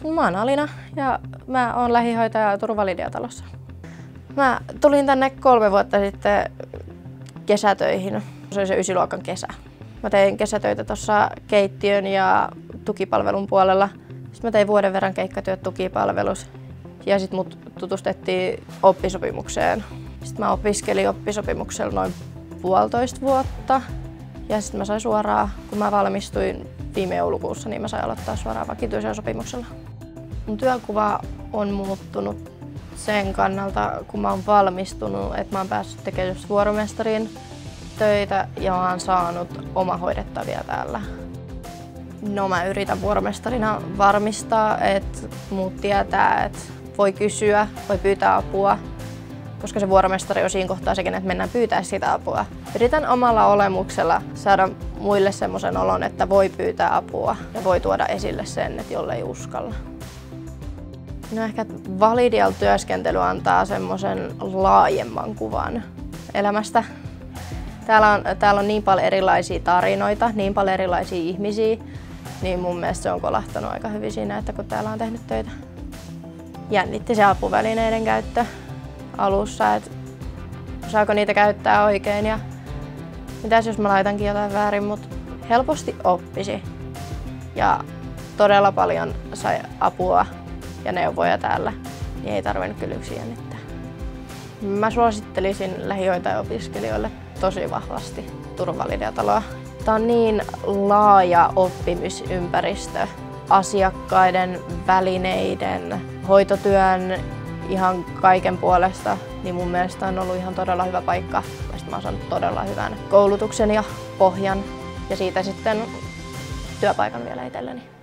Mä oon Alina ja mä oon lähihoitaja Turvalidia-talossa. Mä tulin tänne 3 vuotta sitten kesätöihin. Se oli se 9-luokan kesä. Mä tein kesätöitä tuossa keittiön ja tukipalvelun puolella. Sitten mä tein vuoden verran keikkatyöt tukipalvelussa ja sitten mut tutustettiin oppisopimukseen. Sitten mä opiskelin oppisopimuksella noin 1,5 vuotta ja sitten mä sain suoraan, kun mä valmistuin viime joulukuussa, niin mä sain aloittaa suoraan vakituisella sopimuksella. Mun työkuva on muuttunut sen kannalta, kun mä oon valmistunut, että mä oon päässyt tekemään vuoromestarin töitä ja mä oon saanut omahoidettavia täällä. No mä yritän vuoromestarina varmistaa, että muut tietää, että voi kysyä, voi pyytää apua, koska se vuoromestari on siinä kohtaa sekin, että mennään pyytää sitä apua. Yritän omalla olemuksella saada muille semmoisen olon, että voi pyytää apua ja voi tuoda esille sen, että jollei uskalla. No ehkä Validialla työskentely antaa semmoisen laajemman kuvan elämästä. Täällä on niin paljon erilaisia tarinoita, niin paljon erilaisia ihmisiä, niin mun mielestä se on kolahtanut aika hyvin siinä, että kun täällä on tehnyt töitä. Jännitti se apuvälineiden käyttö alussa, että saako niitä käyttää oikein ja mitäs jos mä laitankin jotain väärin, mutta helposti oppisi ja todella paljon sai apua ja neuvoja täällä, niin ei tarvinnut kyllä yksin jännittää. Mä suosittelisin lähihoitaja-opiskelijoille tosi vahvasti Turvalidia-taloa. Tää on niin laaja oppimisympäristö asiakkaiden, välineiden, hoitotyön, ihan kaiken puolesta, niin mun mielestä on ollut ihan todella hyvä paikka. Mä oon saanut todella hyvän koulutuksen ja pohjan ja siitä sitten työpaikan vielä itselleni.